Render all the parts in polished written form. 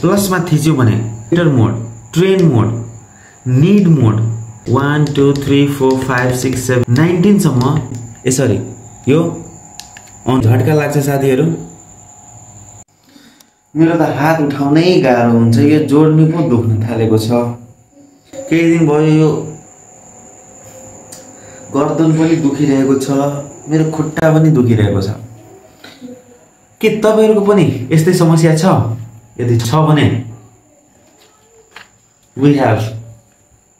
Plus मा थिच्यो भने heater मोड, train मोड, need मोड 1 2 3 4 5 6 7 19 सम्म यसरी यो अन झट्का लाग्छ साथीहरु। मेरो त हात उठाउनै गाह्रो हुन्छ, यो जोड्नु पो दुख्न थालेको छ। केही दिन भयो यो गर्दन पनि दुखिरहेको छ, मेरो खुट्टा पनि दुखिरहेको छ। के तपाईहरुको पनि यस्तै समस्या छ? यदि छ भने we have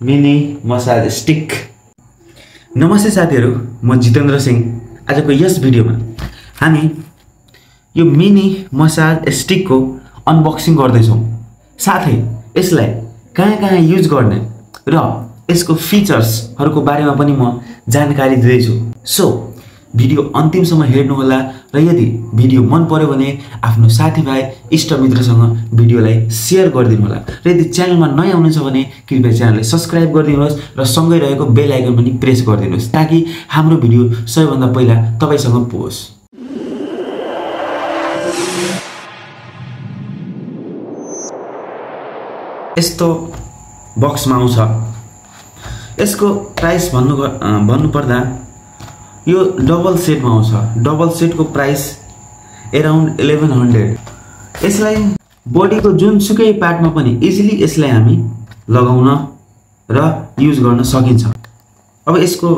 mini massage stick। नमस्ते साथीहरु, म जितेन्द्र सिंह। आजको यस भिडियोमा हामी यो मिनी मसाज स्टिक को अनबक्सिङ गर्दै छौं, साथै यसलाई कहाँ युज गर्ने र यसको फिचर्सहरुको बारेमा पनि म जानकारी दिँदै छु। सो भिडियो अन्तिमसम्म हेर्नु होला र यदि भिडियो मन पर्यो भने आफ्नो साथीभाइ इष्टमित्रसँग भिडियोलाई शेयर गरिदिनु होला र यदि च्यानलमा नयाँ हुनुहुन्छ भने कृपया च्यानललाई सब्स्क्राइब गरिदिनुहोस् र सँगै रहेको बेल आइकन पनि प्रेस गरिदिनुहोस् ताकि हाम्रो भिडियो सबैभन्दा पहिला तपाईसँग पुगोस्। यस्तो बक्समा आउँछ। यसको प्राइस भन्नु पर्दा यो डबल सेटमा आउँछ। डबल सेटको प्राइस अराउन्ड 1100। यसलाई बडीको जुनसुकै पार्टमा पनि इजिली यसलाई हामी लगाउन र युज गर्न सकिन्छ। अब यसको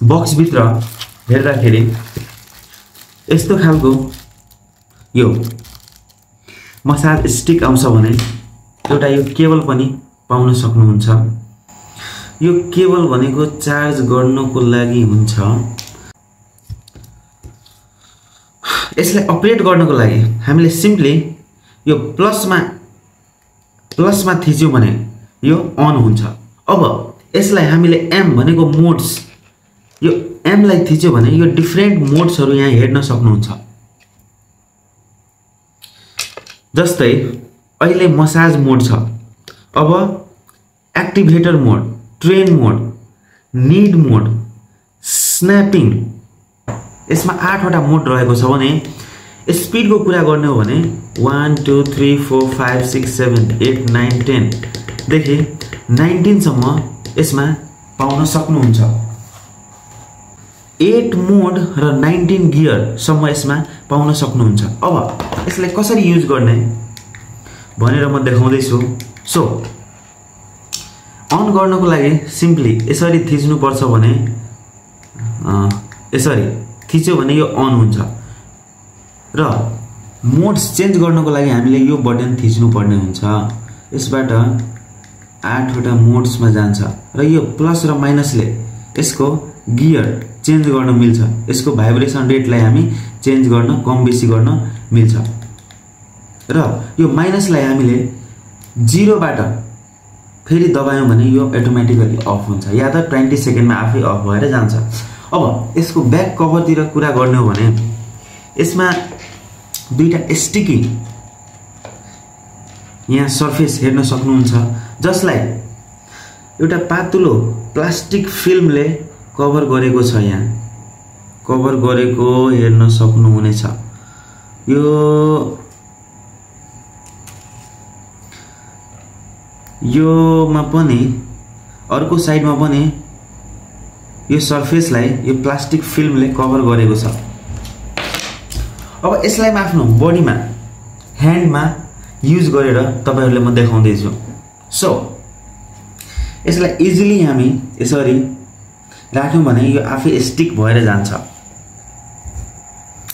बक्स भित्र हेर्दाखेरि यस्तो खालको यो मसाज स्टिक आउँछ भने एउटा यो केबल पनि पाउन सक्नुहुन्छ। यो केबल भनेको चार्ज गर्नको लागि हुन्छ। यसलाई अपरेट गर्नको लागि हामीले सिम्पली यो प्लसमा थिच्यौं भने यो अन हुन्छ। अब यसलाई हामीले एम भनेको मोड्स, यो एम लाई थिच्यो भने यो डिफरेन्ट मोड्सहरु यहाँ हेर्न सक्नुहुन्छ। जस्तै अहिले मसाज मोड छ, अब एक्टिभेटर मोड, ट्रेन मोड, नीड मोड, स्न्यापिङ, यसमा 8 वटा मोड रहेको छ भने स्पिडको कुरा गर्ने हो भने 1 2 3 4 5 6 7 8 9 10 देखि 19 सम्म यसमा पाउन सक्नुहुन्छ। 8 मोड र 19 गियर सम्म यसमा पाउन सक्नुहुन्छ। अब यसलाई कसरी युज गर्ने भनेर म देखाउँदै छु। सो अन गर्नको लागि सिम्पली यसरी थिच्नु पर्छ भने यसरी थिच्यो भने यो अन हुन्छ र मोड्स चेन्ज गर्नको लागि हामीले यो बटन थिच्नु पर्ने हुन्छ। यसबाट 8 वटा मोड्समा जान्छ र यो प्लस र माइनसले यसको गियर चेन्ज गर्न मिल्छ। यसको भाइब्रेसन रेटलाई हामी चेन्ज गर्न कम बेसी गर्न मिल्छ र यो माइनसलाई हामीले 0 बाट फेरि दबायौं भने यो अटोमेटिकली अफ हुन्छ या त 20 सेकेन्डमा आफै अफ भएर जान्छ। अब यसको ब्याक कभरतिर कुरा गर्ने हो भने यसमा दुईटा स्टिकी यहाँ सरफेस हेर्न सक्नुहुन्छ, जसलाई एउटा पातलो प्लास्टिक फिल्मले कभर गरेको छ। यहाँ कभर गरेको हेर्न सक्नुहुनेछ। योमा पनि अर्को साइडमा पनि यो सरफेसलाई यो प्लास्टिक फिल्मले कभर गरेको छ। अब यसलाई म आफ्नो बडीमा ह्यान्डमा युज गरेर तपाईहरुले म देखाउँदै छु। सो यसलाई इजिली हामी यसरी राख्यौं भने यो आफै स्टिक भएर जान्छ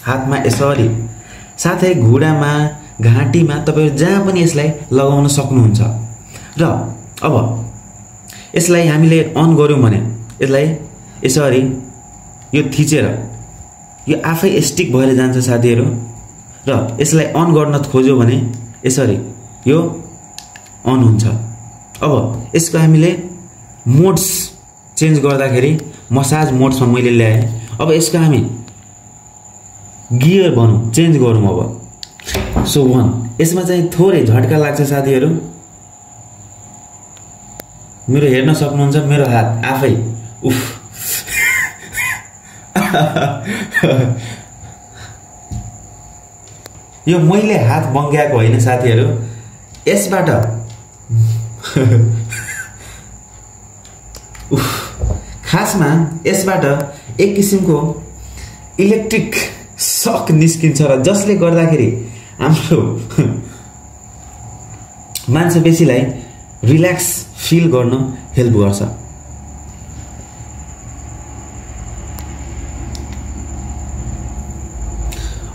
हातमा यसरी। साथै घुँडामा, घाँटीमा तपाईहरु जहाँ पनि यसलाई लगाउन सक्नुहुन्छ। र अब यसलाई हामीले अन गर्यौं भने यसलाई यसरी यो थिचेर यो आफै स्टिक भएर जान्छ साथीहरु। र यसलाई अन गर्न खोज्यो भने यसरी यो अन हुन्छ। अब यसको हामीले मोड्स चेन्ज गर्दाखेरि मसाज मोड्समा मैले ल्याए। अब यसको हामी गियर भनौं चेन्ज गरौँ। अब सो 1 यसमा चाहिँ थोरै झट्का लाग्छ साथीहरु। मेरो हेर्न सक्नुहुन्छ मेरो हात आफै उफ यो मैले हात बङ्ग्याएको होइन साथीहरु, यसबाट खासमा यसबाट एक किसिमको इलेक्ट्रिक शक निस्किन्छ र जसले गर्दाखेरि हाम्रो मांसपेशीलाई रिल्याक्स फिल गर्न हेल्प गर्छ।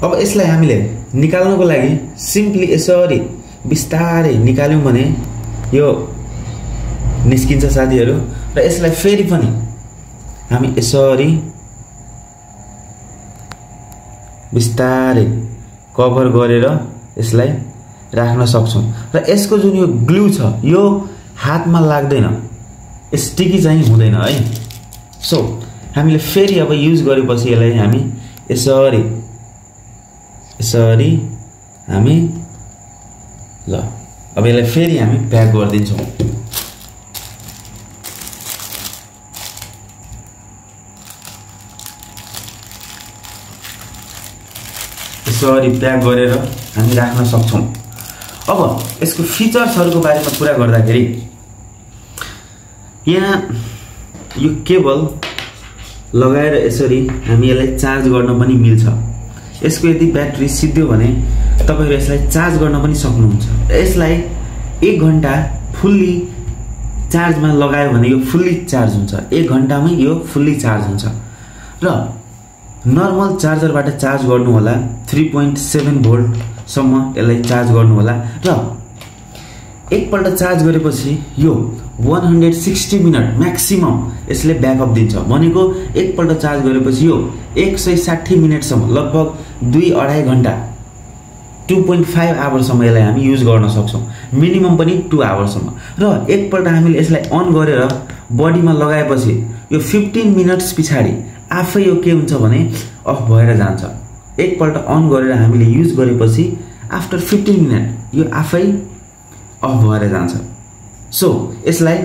अब यसलाई हामीले निकाल्नको लागि सिम्पली यसरी बिस्तारै निकाल्यौं भने यो निस्किन्छ साथीहरु। र यसलाई फेरि पनि हामी यसरी बिस्तारै कभर गरेर यसलाई राख्न सक्छौं। र यसको जुन यो ग्लु छ यो हातमा लाग्दैन, स्टिकी चाहिँ हुँदैन है। सो हामीले फेरि अब युज गरेपछि यसलाई हामी यसरी हामी ल अब यसलाई फेरि हामी प्याक गर्दिन्छौं। यसरी प्याक गरेर हामी राख्न सक्छौं। अब यसको फिचर्सहरुको बारेमा कुरा गर्दाखेरि यहाँ यो केबल लगाएर यसरी हामी यसलाई चार्ज गर्न पनि मिल्छ। यसको यदि ब्याट्री सिद्धियो भने तपाईहरु यसलाई चार्ज गर्न पनि सक्नुहुन्छ। यसलाई 1 घण्टा फुल्ली चार्जमा लगायो भने यो फुल्ली चार्ज हुन्छ। 1 घण्टामै यो फुल्ली चार्ज हुन्छ। र नर्मल चार्जरबाट चार्ज गर्नु होला 3.7 भोल्ट सम्म यसलाई चार्ज गर्नु होला। र एकपल्ट चार्ज गरेपछि यो 160 मिनेट म्याक्सिमम यसले ब्याकअप दिन्छ। भनेको एकपल्ट चार्ज गरेपछि यो 160 मिनेटसम्म लगभग 2-2.5 घण्टा 2.5 आवर्ससम्म यसलाई हामी युज गर्न सक्छौं। मिनिमम पनि 2 आवर्ससम्म। र एकपल्ट हामीले यसलाई अन गरेर बडीमा लगाएपछि यो 15 मिनेट्स पछाडी आफै यो के हुन्छ भने अफ भएर जान्छ। एकपल्ट अन गरेर हामीले युज गरेपछि आफ्टर 15 मिनेट यो आफै अफ भएर जान्छ। सो यसलाई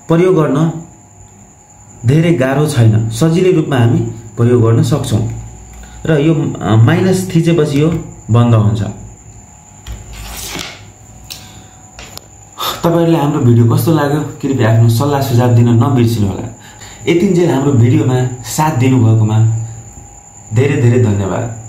प्रयोग गर्न धेरै गाह्रो छैन, सजिलै रूपमा हामी प्रयोग गर्न सक्छौं। र यो माइनस थिचेपछि यो बन्द हुन्छ। तपाईहरुले हाम्रो भिडियो कस्तो लाग्यो कृपया आफ्नो सल्लाह सुझाव दिन नबिर्सिनु होला। यतिन्जेल हाम्रो भिडियोमा साथ दिनुभएकोमा धेरै धेरै धन्यवाद।